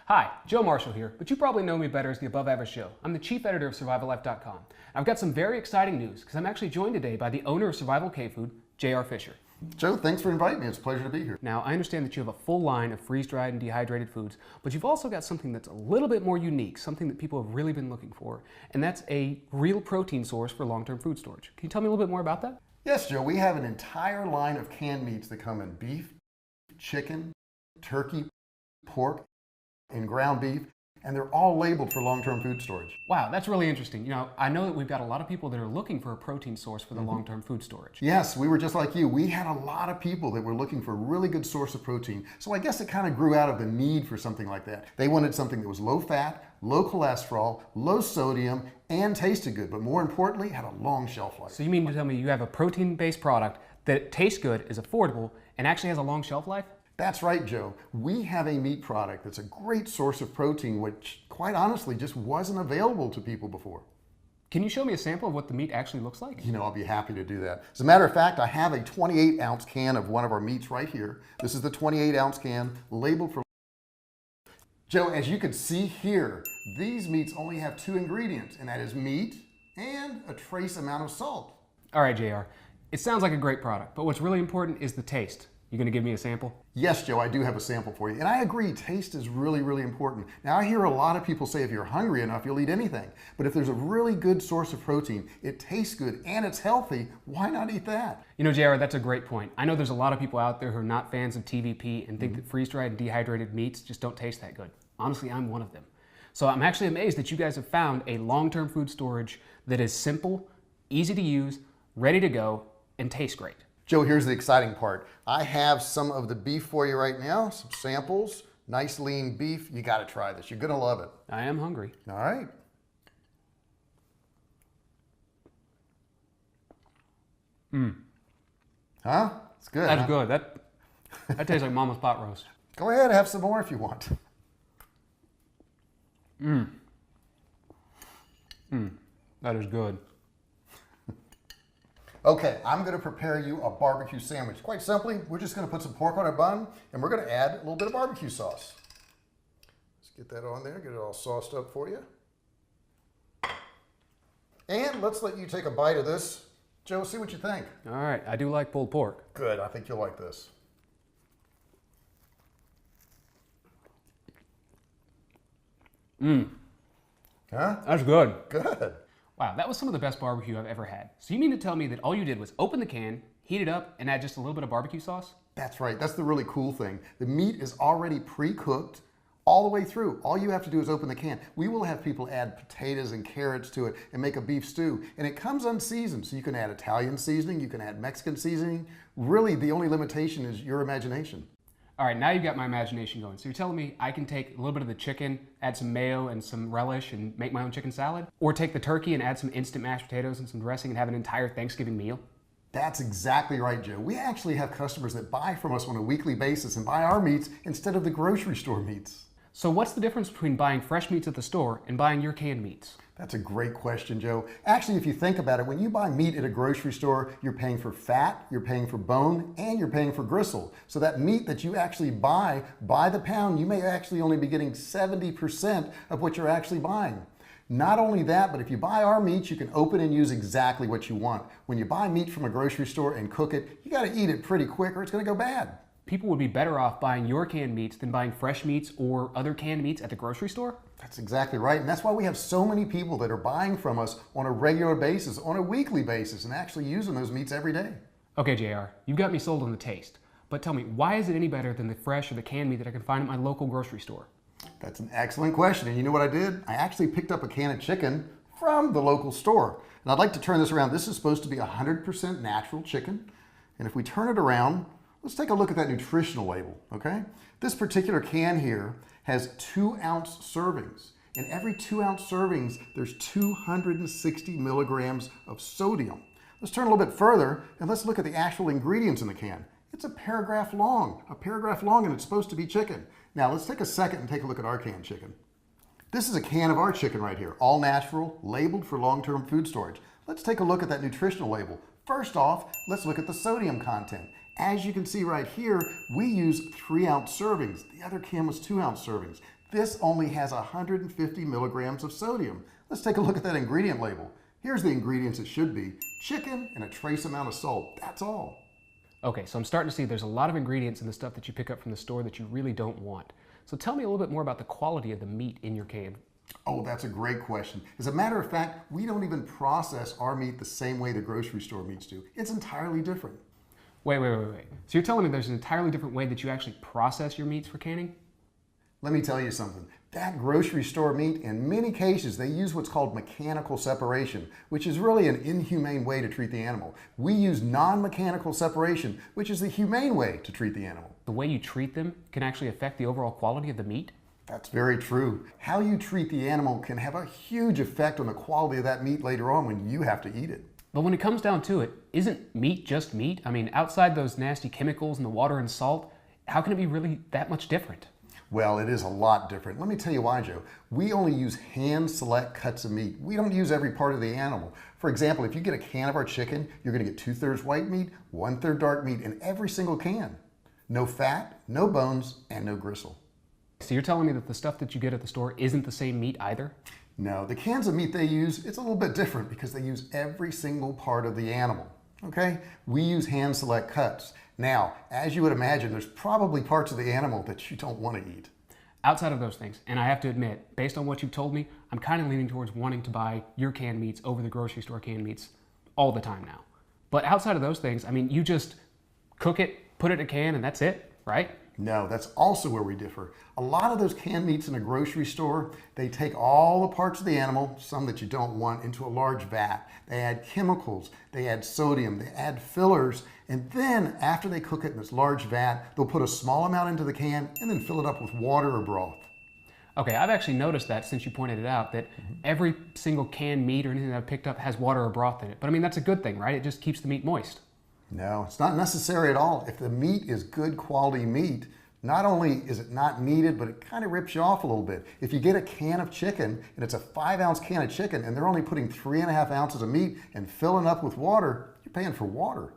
Hi, Joe Marshall here, but you probably know me better as the Above Average Show. I'm the chief editor of SurvivalLife.com. I've got some very exciting news because I'm actually joined today by the owner of Survival K-Food, J.R. Fisher. Joe, thanks for inviting me. It's a pleasure to be here. Now, I understand that you have a full line of freeze-dried and dehydrated foods, but you've also got something that's a little bit more unique, something that people have really been looking for, and that's a real protein source for long-term food storage. Can you tell me a little bit more about that? Yes, Joe, we have an entire line of canned meats that come in beef, chicken, turkey, pork, and ground beef, and they're all labeled for long-term food storage. Wow, that's really interesting. You know, I know that we've got a lot of people that are looking for a protein source for the long-term food storage. Yes, we were just like you. We had a lot of people that were looking for a really good source of protein. So I guess it kind of grew out of the need for something like that. They wanted something that was low fat, low cholesterol, low sodium, and tasted good, but more importantly, had a long shelf life. So you mean to tell me you have a protein-based product that tastes good, is affordable, and actually has a long shelf life? That's right, Joe. We have a meat product that's a great source of protein, which quite honestly just wasn't available to people before. Can you show me a sample of what the meat actually looks like? You know, I'll be happy to do that. As a matter of fact, I have a 28-ounce can of one of our meats right here. This is the 28-ounce can labeled for. Joe, as you can see here, these meats only have 2 ingredients, and that is meat and a trace amount of salt. All right, JR. It sounds like a great product, but what's really important is the taste. You gonna give me a sample? Yes, Joe, I do have a sample for you. And I agree, taste is really, really important. Now, I hear a lot of people say if you're hungry enough, you'll eat anything. But if there's a really good source of protein, it tastes good, and it's healthy, why not eat that? You know, JR, that's a great point. I know there's a lot of people out there who are not fans of TVP and think that freeze-dried and dehydrated meats just don't taste that good. Honestly, I'm one of them. So I'm actually amazed that you guys have found a long-term food storage that is simple, easy to use, ready to go, and tastes great. Joe, here's the exciting part. I have some of the beef for you right now, some samples, nice lean beef. You gotta try this, you're gonna love it. I am hungry. All right. Huh? It's good. That's huh? good. That tastes like Mama's pot roast. Go ahead, have some more if you want. That is good. Okay, I'm gonna prepare you a barbecue sandwich. Quite simply, we're just gonna put some pork on a bun, and we're gonna add a little bit of barbecue sauce. Let's get that on there, get it all sauced up for you. And let's let you take a bite of this. Joe, see what you think. All right, I do like pulled pork. Good, I think you'll like this. Huh? That's good. Good. Wow, that was some of the best barbecue I've ever had. So you mean to tell me that all you did was open the can, heat it up, and add just a little bit of barbecue sauce? That's right, that's the really cool thing. The meat is already pre-cooked all the way through. All you have to do is open the can. We will have people add potatoes and carrots to it and make a beef stew. And it comes unseasoned, so you can add Italian seasoning, you can add Mexican seasoning. Really, the only limitation is your imagination. All right, now you've got my imagination going. So you're telling me I can take a little bit of the chicken, add some mayo and some relish and make my own chicken salad? Or take the turkey and add some instant mashed potatoes and some dressing and have an entire Thanksgiving meal? That's exactly right, Joe. We actually have customers that buy from us on a weekly basis and buy our meats instead of the grocery store meats. So what's the difference between buying fresh meats at the store and buying your canned meats? That's a great question, Joe. Actually, if you think about it, when you buy meat at a grocery store, you're paying for fat, you're paying for bone, and you're paying for gristle. So that meat that you actually buy by the pound, you may actually only be getting 70% of what you're actually buying. Not only that, but if you buy our meat, you can open and use exactly what you want. When you buy meat from a grocery store and cook it, you gotta eat it pretty quick or it's gonna go bad. People would be better off buying your canned meats than buying fresh meats or other canned meats at the grocery store? That's exactly right. And that's why we have so many people that are buying from us on a regular basis, on a weekly basis, and actually using those meats every day. Okay, JR, you've got me sold on the taste. But tell me, why is it any better than the fresh or the canned meat that I can find at my local grocery store? That's an excellent question. And you know what I did? I actually picked up a can of chicken from the local store. And I'd like to turn this around. This is supposed to be 100% natural chicken. And if we turn it around, let's take a look at that nutritional label, okay? This particular can here has 2-ounce servings. In every 2-ounce servings, there's 260 milligrams of sodium. Let's turn a little bit further and let's look at the actual ingredients in the can. It's a paragraph long, and it's supposed to be chicken. Now let's take a second and take a look at our canned chicken. This is a can of our chicken right here, all natural, labeled for long-term food storage. Let's take a look at that nutritional label. First off, let's look at the sodium content. As you can see right here, we use 3-ounce servings. The other can was 2-ounce servings. This only has 150 milligrams of sodium. Let's take a look at that ingredient label. Here's the ingredients it should be: chicken and a trace amount of salt. That's all. Okay, so I'm starting to see there's a lot of ingredients in the stuff that you pick up from the store that you really don't want. So tell me a little bit more about the quality of the meat in your can. Oh, that's a great question. As a matter of fact, we don't even process our meat the same way the grocery store meats do. It's entirely different. Wait. So you're telling me there's an entirely different way that you actually process your meats for canning? Let me tell you something. That grocery store meat, in many cases, they use what's called mechanical separation, which is really an inhumane way to treat the animal. We use non-mechanical separation, which is the humane way to treat the animal. The way you treat them can actually affect the overall quality of the meat? That's very true. How you treat the animal can have a huge effect on the quality of that meat later on when you have to eat it. But when it comes down to it, isn't meat just meat? I mean, outside those nasty chemicals and the water and salt, how can it be really that much different? Well, it is a lot different. Let me tell you why, Joe. We only use hand-select cuts of meat. We don't use every part of the animal. For example, if you get a can of our chicken, you're going to get 2/3 white meat, 1/3 dark meat in every single can. No fat, no bones, and no gristle. So you're telling me that the stuff that you get at the store isn't the same meat either? No, the cans of meat they use, it's a little bit different because they use every single part of the animal. Okay? We use hand-select cuts. Now, as you would imagine, there's probably parts of the animal that you don't want to eat. Outside of those things, and I have to admit, based on what you've told me, I'm kind of leaning towards wanting to buy your canned meats over the grocery store canned meats all the time now. But outside of those things, I mean, you just cook it, put it in a can, and that's it, right? No, that's also where we differ. A lot of those canned meats in a grocery store, they take all the parts of the animal, some that you don't want, into a large vat. They add chemicals, they add sodium, they add fillers, and then after they cook it in this large vat, they'll put a small amount into the can and then fill it up with water or broth. Okay, I've actually noticed that since you pointed it out, that every single canned meat or anything that I've picked up has water or broth in it. But I mean, that's a good thing, right? It just keeps the meat moist. No, it's not necessary at all. If the meat is good quality meat, not only is it not needed, but it kind of rips you off a little bit. If you get a can of chicken and it's a 5-ounce can of chicken and they're only putting 3.5 ounces of meat and filling up with water, you're paying for water.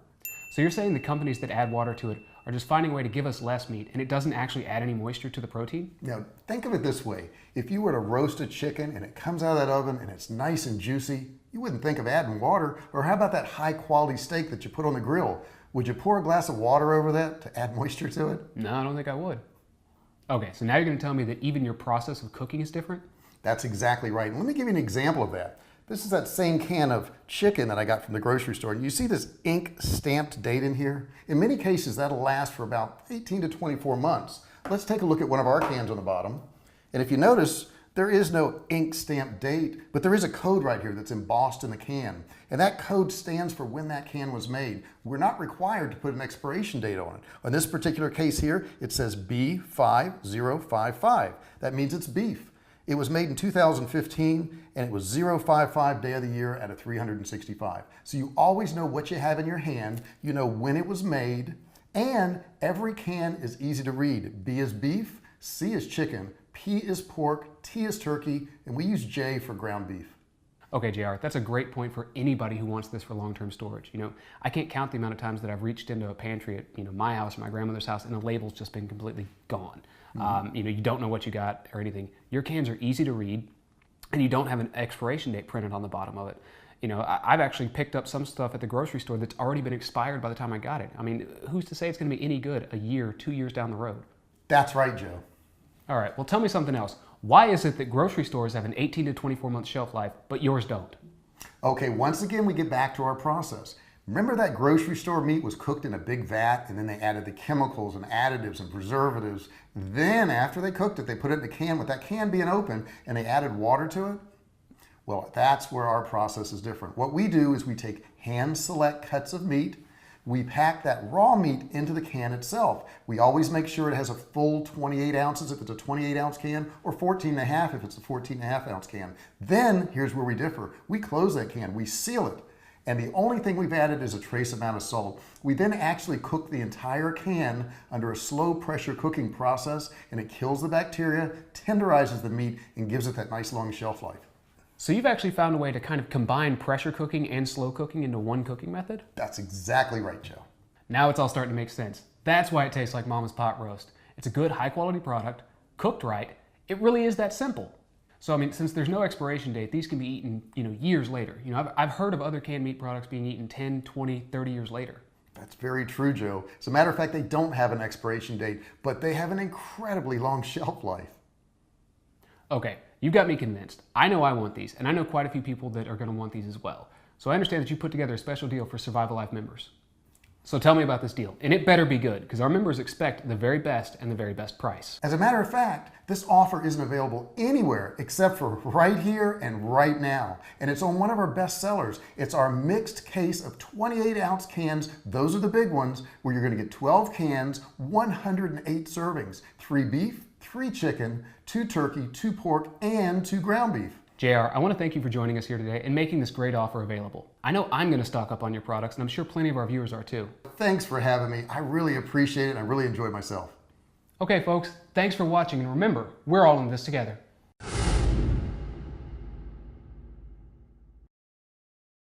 So you're saying the companies that add water to it are just finding a way to give us less meat and it doesn't actually add any moisture to the protein? Now, think of it this way. If you were to roast a chicken and it comes out of that oven and it's nice and juicy, you wouldn't think of adding water. Or how about that high quality steak that you put on the grill? Would you pour a glass of water over that to add moisture to it? No, I don't think I would. Okay, so now you're going to tell me that even your process of cooking is different? That's exactly right. And let me give you an example of that. This is that same can of chicken that I got from the grocery store. And you see this ink stamped date in here? In many cases, that'll last for about 18 to 24 months. Let's take a look at one of our cans on the bottom. And if you notice, there is no ink stamped date, but there is a code right here that's embossed in the can. And that code stands for when that can was made. We're not required to put an expiration date on it. In this particular case here, it says B5055. That means it's beef. It was made in 2015 and it was 055 day of the year out of 365. So you always know what you have in your hand, you know when it was made, and every can is easy to read. B is beef, C is chicken, P is pork, T is turkey, and we use J for ground beef. Okay, JR, that's a great point for anybody who wants this for long-term storage. You know, I can't count the amount of times that I've reached into a pantry at, my house or my grandmother's house and the label's just been completely gone. You don't know what you got or anything. Your cans are easy to read and you don't have an expiration date printed on the bottom of it. I've actually picked up some stuff at the grocery store that's already been expired by the time I got it. I mean, who's to say it's gonna be any good a year, 2 years down the road? That's right, Joe. All right, well, tell me something else. Why is it that grocery stores have an 18 to 24 month shelf life, but yours don't? Okay, once again, we get back to our process. Remember that grocery store meat was cooked in a big vat and then they added the chemicals and additives and preservatives. Then after they cooked it, they put it in a can with that can being open and they added water to it? Well, that's where our process is different. What we do is we take hand select cuts of meat. We pack that raw meat into the can itself. We always make sure it has a full 28 ounces if it's a 28 ounce can or 14.5 if it's a 14.5 ounce can. Then here's where we differ. We close that can, we seal it. And the only thing we've added is a trace amount of salt. We then actually cook the entire can under a slow pressure cooking process and it kills the bacteria, tenderizes the meat, and gives it that nice long shelf life. So you've actually found a way to kind of combine pressure cooking and slow cooking into one cooking method? That's exactly right, Joe. Now it's all starting to make sense. That's why it tastes like Mama's pot roast. It's a good, high-quality product, cooked right. It really is that simple. So, I mean, since there's no expiration date, these can be eaten, years later. I've heard of other canned meat products being eaten 10, 20, 30 years later. That's very true, Joe. As a matter of fact, they don't have an expiration date, but they have an incredibly long shelf life. Okay, you got me convinced. I know I want these, and I know quite a few people that are going to want these as well. So I understand that you put together a special deal for Survival Life members. So tell me about this deal. And it better be good, because our members expect the very best and the very best price. As a matter of fact, this offer isn't available anywhere except for right here and right now. And it's on one of our best sellers. It's our mixed case of 28-ounce cans. Those are the big ones, where you're going to get 12 cans, 108 servings, 3 beef, 3 chicken, 2 turkey, 2 pork, and 2 ground beef. JR, I want to thank you for joining us here today and making this great offer available. I know I'm going to stock up on your products, and I'm sure plenty of our viewers are too. Thanks for having me. I really appreciate it, and I really enjoyed myself. Okay, folks, thanks for watching, and remember, we're all in this together.